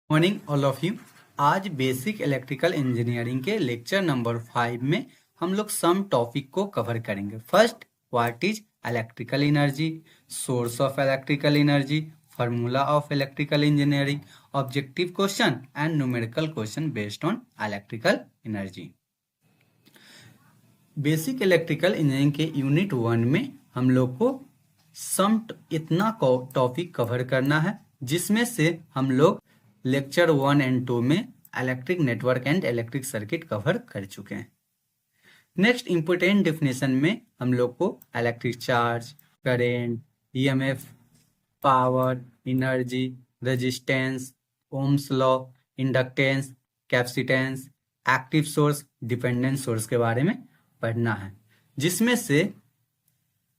Morning all of you. आज basic electrical engineering के lecture number 5 में हम लोग सम टॉपिक को कवर करेंगे। First, what is electrical energy, source of electrical energy, formula of electrical engineering, objective question and numerical question based on electrical energy. Basic electrical engineering के unit 1 में हम लोग को सम इतना टॉपिक कवर करना है जिसमें से हम लोग लेक्चर 1 एंड 2 में electric network and electric circuit cover कर चुके हैं। नेक्स्ट इंपोर्टेंट डेफिनेशन में हम लोग को electric charge, current, EMF, power, energy, resistance, Ohm's law, inductance, capacitance, active source, dependent source के बारे में पढ़ना है, जिसमें से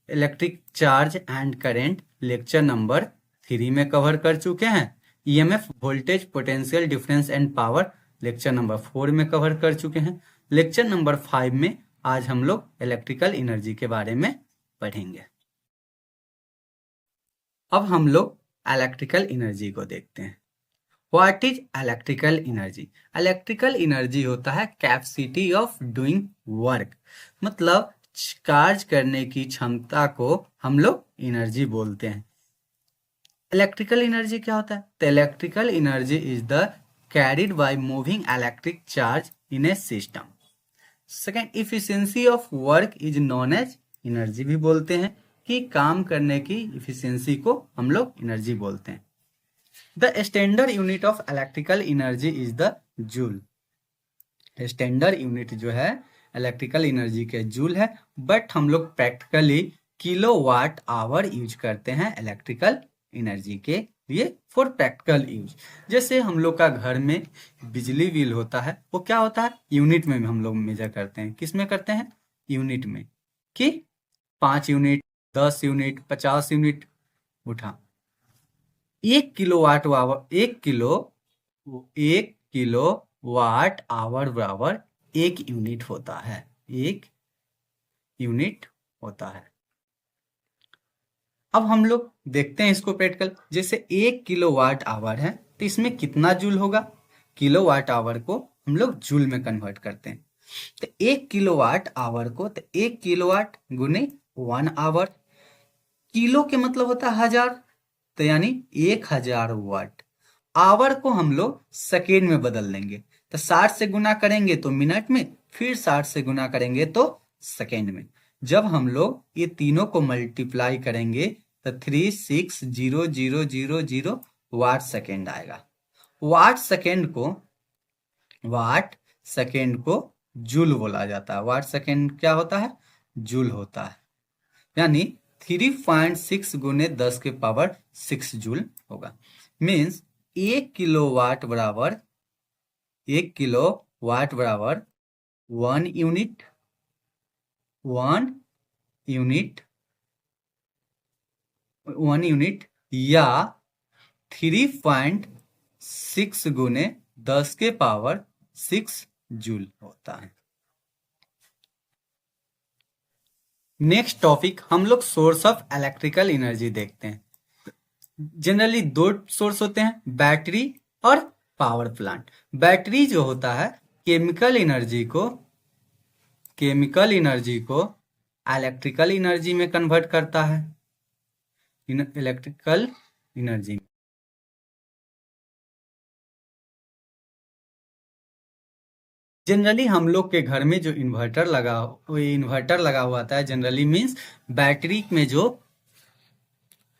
electric charge and current lecture number 3 में कवर कर चुके हैं। EMF, voltage, potential difference and power lecture number 4 में कवर कर चुके हैं। लेक्चर नंबर 5 में आज हम लोग इलेक्ट्रिकल एनर्जी के बारे में पढ़ेंगे। अब हम लोग इलेक्ट्रिकल एनर्जी को देखते हैं। What is electrical energy? Electrical energy होता है कैपेसिटी ऑफ डूइंग वर्क, मतलब कार्य करने की क्षमता को हम लोग एनर्जी बोलते हैं। इलेक्ट्रिकल एनर्जी क्या होता है? तो electrical energy is the carried by moving electric charge in a system. Second, efficiency of work is known as energy भी बोलते हैं कि काम करने की इफिशियंसी को हम लोग एनर्जी बोलते हैं। The standard unit of electrical energy is the joule. Standard unit जो है इलेक्ट्रिकल एनर्जी के जूल है, बट हम लोग प्रैक्टिकली किलोवाट आवर यूज करते हैं इलेक्ट्रिकल एनर्जी के लिए फॉर प्रैक्टिकल यूज। जैसे हम लोग का घर में बिजली बिल होता है, वो क्या होता है? यूनिट में हम लोग मेजर करते हैं। किस में करते हैं? यूनिट में, कि 5 यूनिट, 10 यूनिट, 50 यूनिट उठा। 1 किलो वाट आवर बराबर 1 यूनिट होता है। 1 यूनिट होता है। अब हम लोग देखते हैं इसको प्रैक्टिकल। जैसे 1 किलो वाट आवर है तो इसमें कितना जूल होगा? किलो वाट आवर को हम लोग जूल में कन्वर्ट करते हैं। तो 1 किलो वाट आवर को, तो 1 किलो वाट गुने 1 आवर। किलो के मतलब होता है 1000, तो यानी 1000 वाट। आवर को हम लोग सेकेंड में बदल देंगे, तो 60 से गुना करेंगे तो मिनट में, फिर 60 से गुना करेंगे तो सेकेंड में। जब हम लोग ये तीनों को मल्टीप्लाई करेंगे तो 36000 वाट सेकेंड आएगा। वाट सेकेंड को जूल बोला जाता है। वाट सेकेंड क्या होता है? जूल होता है। यानी 3.6 गुने 10 के पावर 6 जूल होगा। मीन्स 1 किलो वाट बराबर 1 यूनिट 1 यूनिट या 3.6 गुने 10 के पावर 6 जूल होता है। नेक्स्ट टॉपिक, हम लोग सोर्स ऑफ इलेक्ट्रिकल एनर्जी देखते हैं। जनरली 2 सोर्स होते हैं, बैटरी और पावर प्लांट। बैटरी जो होता है केमिकल एनर्जी को इलेक्ट्रिकल एनर्जी में कन्वर्ट करता है। इलेक्ट्रिकल एनर्जी जनरली हम लोग के घर में जो इन्वर्टर लगा हुआ था, जनरली मींस बैटरी में जो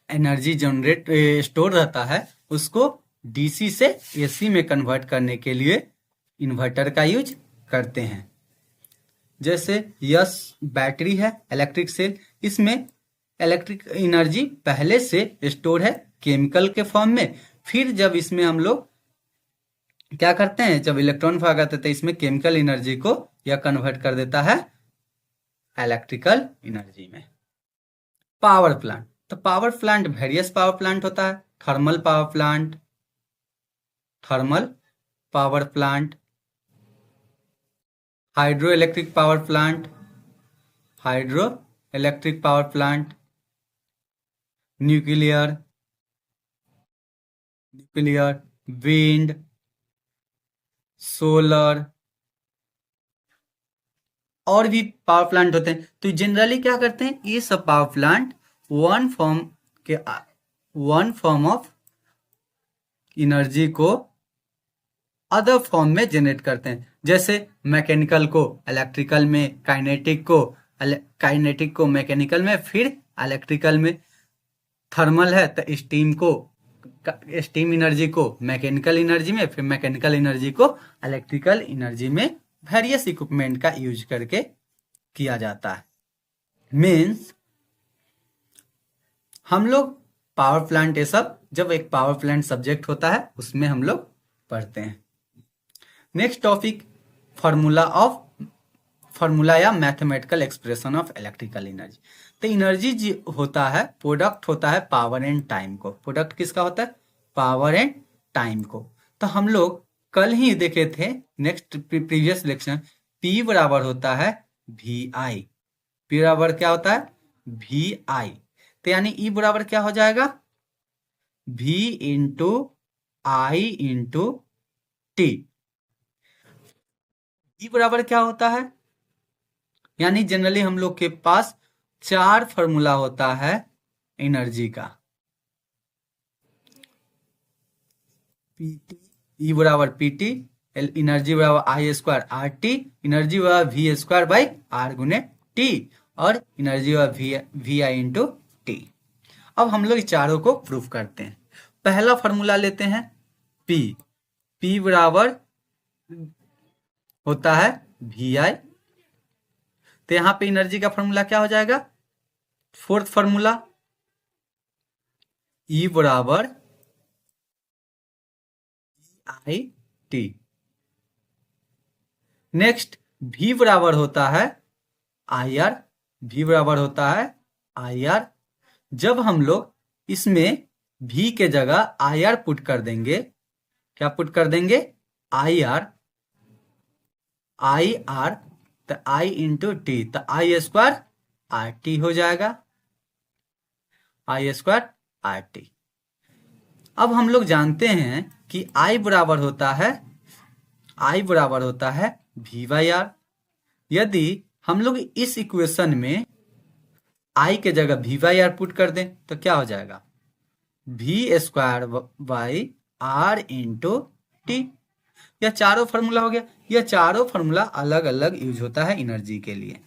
एनर्जी जनरेट स्टोर रहता है उसको डीसी से एसी में कन्वर्ट करने के लिए इन्वर्टर का यूज करते हैं। जैसे यस बैटरी है, इलेक्ट्रिक सेल, इसमें इलेक्ट्रिक एनर्जी पहले से स्टोर है केमिकल के फॉर्म में। फिर जब इसमें हम लोग क्या करते हैं, जब इलेक्ट्रॉन भाग आते तो इसमें केमिकल एनर्जी को यह कन्वर्ट कर देता है इलेक्ट्रिकल एनर्जी में। पावर प्लांट, तो power plant various power plant होता है। Thermal power plant, hydro electric power plant, nuclear wind, solar और भी पावर प्लांट होते हैं। तो जनरली क्या करते हैं, ये सब पावर प्लांट वन फॉर्म के वन फॉर्म ऑफ एनर्जी को अदर फॉर्म में जनरेट करते हैं। जैसे मैकेनिकल को इलेक्ट्रिकल में, काइनेटिक को मैकेनिकल में, फिर इलेक्ट्रिकल में। थर्मल है तो स्टीम एनर्जी को मैकेनिकल एनर्जी में, फिर मैकेनिकल एनर्जी को इलेक्ट्रिकल एनर्जी में वेरियस इक्विपमेंट का यूज करके किया जाता है। मीन्स हम लोग पावर प्लांट, ये सब जब एक पावर प्लांट सब्जेक्ट होता है उसमें हम लोग पढ़ते हैं। नेक्स्ट टॉपिक, फार्मूला या mathematical expression of electrical energy. तो एनर्जी होता है, प्रोडक्ट होता है पावर एंड टाइम को। प्रोडक्ट किसका होता है, पावर एंड टाइम को। तो हम लोग कल ही देखे थे, नेक्स्ट प्रीवियस लेक्चर, P बराबर होता है VI। P बराबर क्या होता है, VI। तो यानी E बराबर क्या हो जाएगा, V into I into T. E बराबर क्या होता है, यानी जनरली हम लोग के पास 4 फॉर्मूला होता है एनर्जी का। ई बराबर PT, एनर्जी बराबर I स्क्वायर RT, एनर्जी बराबर V स्क्वायर बाई R गुने T, और एनर्जी बराबर VI इंटू टी। अब हम लोग चारों को प्रूफ करते हैं। पहला फॉर्मूला लेते हैं P बराबर होता है VI। तो यहां पे एनर्जी का फॉर्मूला क्या हो जाएगा, फोर्थ फॉर्मूला E बराबर I T। नेक्स्ट V बराबर होता है IR। V बराबर होता है IR। जब हम लोग इसमें V के जगह IR पुट कर देंगे, क्या पुट कर देंगे, IR, तो I इंटू टी, तो I स्क्वायर RT हो जाएगा, I स्क्वायर RT। अब हम लोग जानते हैं कि I बराबर होता है V/R। यदि हम लोग इस इक्वेशन में I के जगह V/R पुट कर दें तो क्या हो जाएगा, V square by R into T. यह चारों फॉर्मूला हो गया। यह चारों फॉर्मूला अलग अलग यूज होता है एनर्जी के लिए।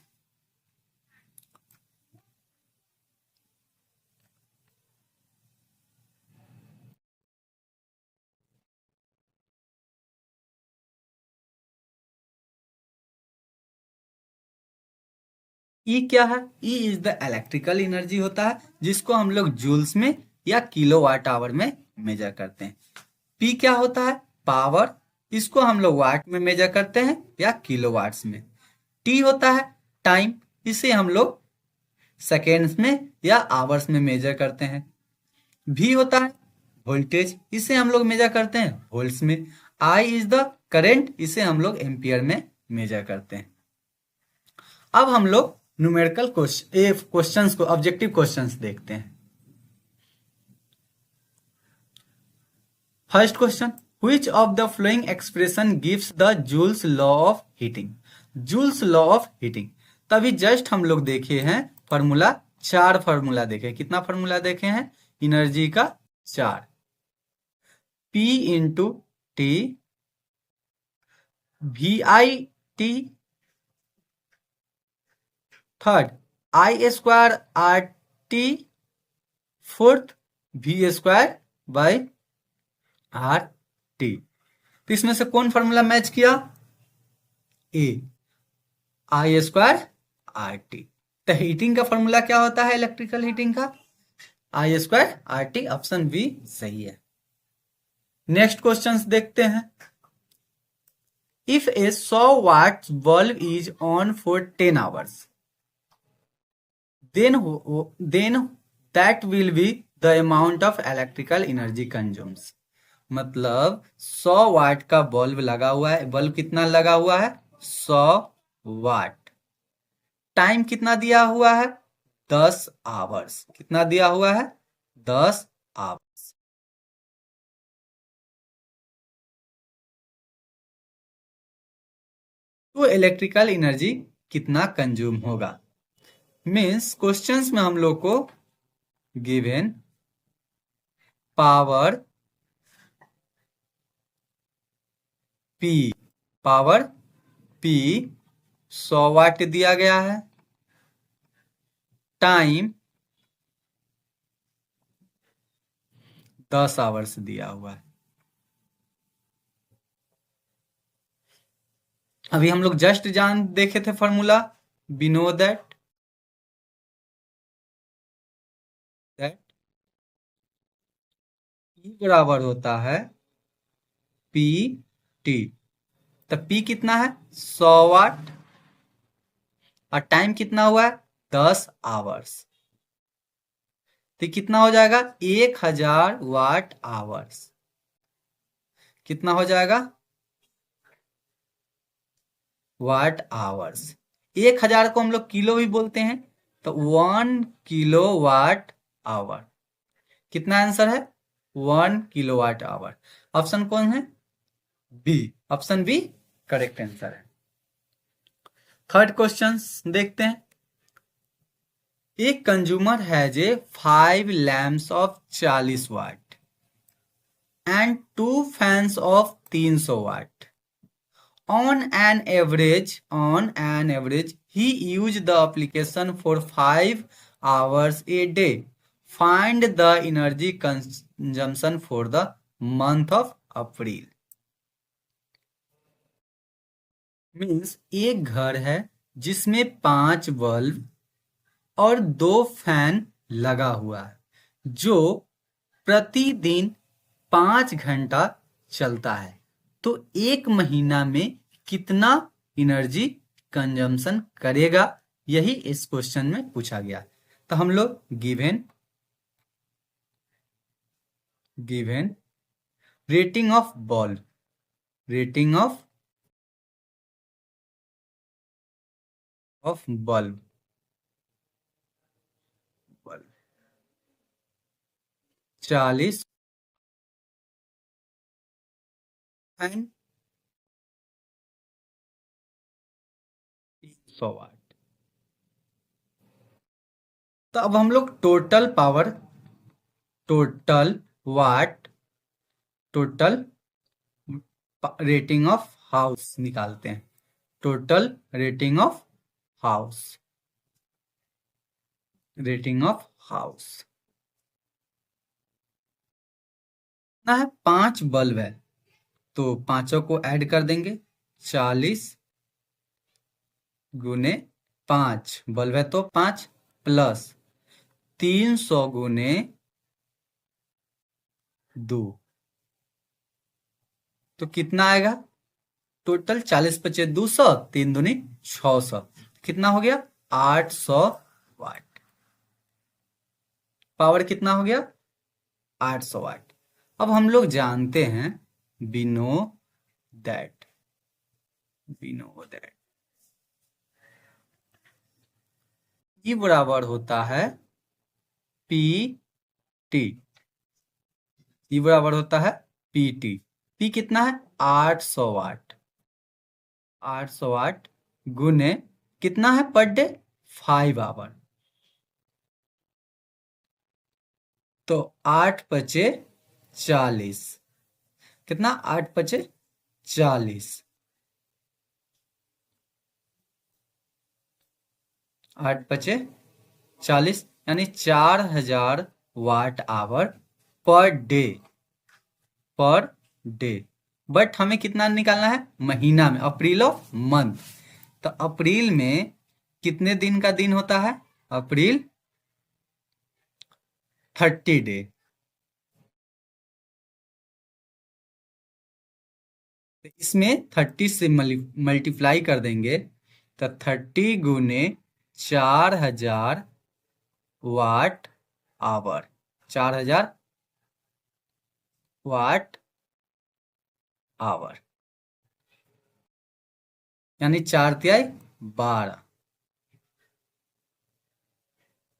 ई क्या है, E is the electrical energy होता है, जिसको हम लोग जूल्स में या किलोवाट आवर में मेजर करते हैं। पी क्या होता है, पावर, इसको हम लोग वाट में मेजर करते हैं या किलोवाट्स में। टी होता है टाइम, इसे हम लोग सेकेंड्स में या आवर्स में मेजर करते हैं। भी होता है वोल्टेज, इसे हम लोग मेजर करते हैं वोल्ट्स में। आई इज द करंट, इसे हम लोग एम्पियर में मेजर करते हैं। अब हम लोग न्यूमेरिकल क्वेश्चंस को, ऑब्जेक्टिव क्वेश्चंस देखते हैं। First question, which of the flowing expression gives the joules law of heating. Joules law of heating, तभी जस्ट हम लोग देखे हैं फॉर्मूला, 4 फॉर्मूला देखे। कितना फॉर्मूला देखे हैं एनर्जी का, 4। P into T, VI/T, third I square RT, fourth V square by RT। तो इसमें से कौन फॉर्मूला मैच किया, A, I स्क्वायर RT। तो हीटिंग का फॉर्मूला क्या होता है इलेक्ट्रिकल हीटिंग का, I square RT। Option B सही है। नेक्स्ट क्वेश्चंस देखते हैं। If a 100 watt bulb is on for 10 hours, then that will be the amount of electrical energy consumes। मतलब 100 वाट का बल्ब लगा हुआ है, बल्ब कितना लगा हुआ है, 100 वाट। टाइम कितना दिया हुआ है, 10 आवर्स। कितना दिया हुआ है, 10 आवर्स। तो इलेक्ट्रिकल एनर्जी कितना कंज्यूम होगा। मीन्स क्वेश्चंस में हम लोग को गिवन पावर पी 100 वाट दिया गया है, टाइम 10 आवर्स दिया हुआ है। अभी हम लोग जस्ट देखे थे फॉर्मूला, वी नो दैट ई बराबर होता है पी टी। तो पी कितना है 100 वाट और टाइम कितना हुआ है 10 आवर्स, तो कितना हो जाएगा 1000 वाट आवर्स। कितना हो जाएगा वाट आवर्स। 1000 को हम लोग किलो भी बोलते हैं, तो 1 किलो वाट आवर। कितना आंसर है 1 किलो वाट आवर। ऑप्शन कौन है B, option B correct answer है। थर्ड क्वेश्चन देखते हैं। एक consumer has a 5 lamps of 40 watt and 2 fans of 300 watt. On an average, he used the application for 5 hours a day. Find the energy consumption for the month of April. Means एक घर है जिसमें 5 bulb और 2 fan लगा हुआ है, जो प्रतिदिन 5 घंटा चलता है। तो एक महीना में कितना एनर्जी कंजम्पशन करेगा, यही इस क्वेश्चन में पूछा गया। तो हम लोग given rating of bulb, rating of bulb 40 and 300 watt. तो अब हम लोग total power, total watt, total rating of house निकालते हैं। Total rating of house, rating of house ना है 5 बल्ब है, तो पांचों को ऐड कर देंगे। 40 गुने 5 बल्ब है तो 5 प्लस 300 गुने 2, तो कितना आएगा टोटल 40 पचे 200, 3 दूनी 600, कितना हो गया 800 वाट। पावर कितना हो गया 800 वाट। अब हम लोग जानते हैं we know that ये बराबर होता है पी टी। ये बराबर होता है पी टी। पी कितना है 800 वाट। 800 वाट गुने कितना है पर डे 5 आवर, तो 8 पचे 40, कितना 8 पचे 40, 8 पचे 40 यानी 4000 watt hour per day, per day. But हमें कितना निकालना है महीना में, अप्रैल ऑफ मंथ। तो अप्रैल में कितने दिन का दिन होता है अप्रैल 30 डे। तो इसमें 30 से मल्टीप्लाई कर देंगे, तो 30 गुने 4000 वाट आवर, 4000 वाट आवर, यानी 4 तिहाई 12,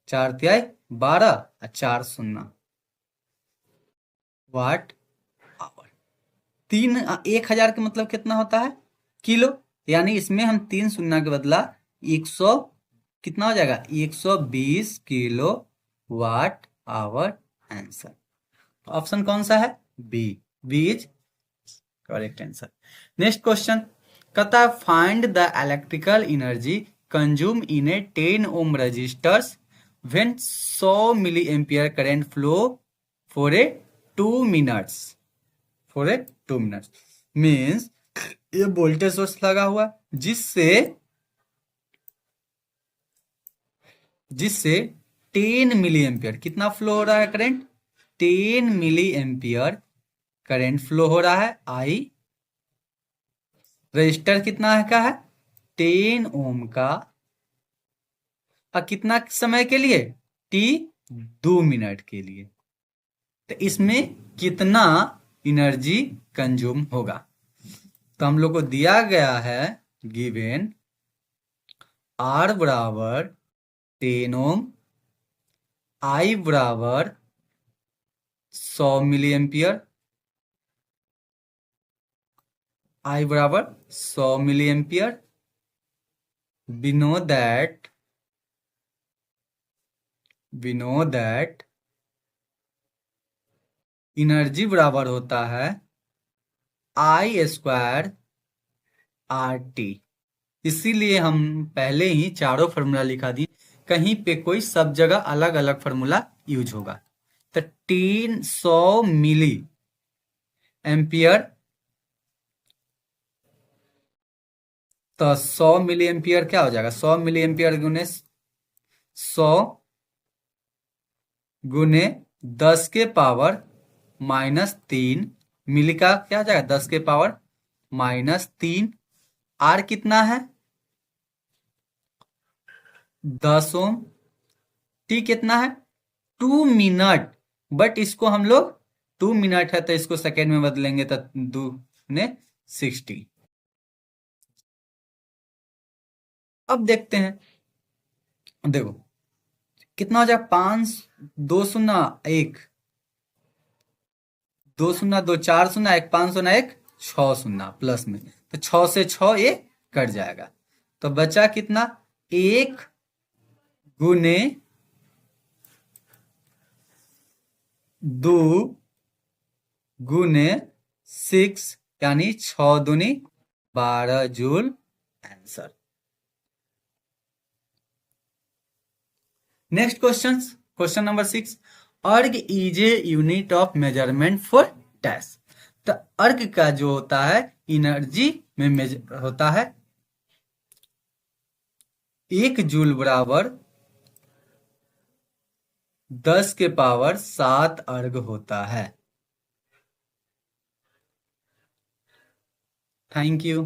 4 तिहाई 12 और 4 शून्य वाट आवर। 1000 का मतलब कितना होता है किलो, यानी इसमें हम 3 शून्य के बदला 100 कितना हो जाएगा, 120 kilo watt hour answer. Option कौन सा है, B, B is correct answer. Next question कहता है find the electrical energy consume in a 10 ohm resistors when 100 milli ampere current flow for a 2 minutes, for a 2 minutes means ये voltage source लगा हुआ जिससे जिससे 10 मिली एम्पियर कितना flow हो रहा है current, 10 milli ampere current flow हो रहा है। आई रजिस्टर कितना है का है 10 ओम का, और कितना समय के लिए, टी 2 मिनट के लिए। तो इसमें कितना एनर्जी कंज्यूम होगा, तो हम लोग को दिया गया है गिवन आर बराबर 10 ओम, आई बराबर 100 मिली एम्पियर, आई बराबर 100 milli ampere. we know that energy बराबर होता है आई स्क्वायर आर टी। इसीलिए हम पहले ही चारों फॉर्मूला लिखा दी, कहीं पे कोई सब जगह अलग अलग फॉर्मूला यूज होगा। तो 300 मिली एम्पियर, तो 100 मिली एम्पियर क्या हो जाएगा, 100 मिली एम्पियर गुने 100 गुने 10 के पावर -3 मिली का क्या हो जाएगा 10 के पावर -3। आर कितना है 10 ओम, टी कितना है 2 मिनट, बट इसको हम लोग 2 मिनट है तो इसको सेकेंड में बदलेंगे तो 2 ने 60। अब देखते हैं, देखो कितना हो जाएगा 5 2 शून्य 1 2 शून्य 2 4 शून्य 1 5 शून्य 1 6 शून्य प्लस में, तो 6 से 6 ये कट जाएगा, तो बचा कितना 1 गुने 2 गुने 6 यानी 6 दूनी 12 joule answer. Next question number 6, अर्ग is a unit of measurement for dash. तो अर्ग का जो होता है एनर्जी में मेजर होता है 1 जूल बराबर 10 के पावर 7 अर्ग होता है। Thank you.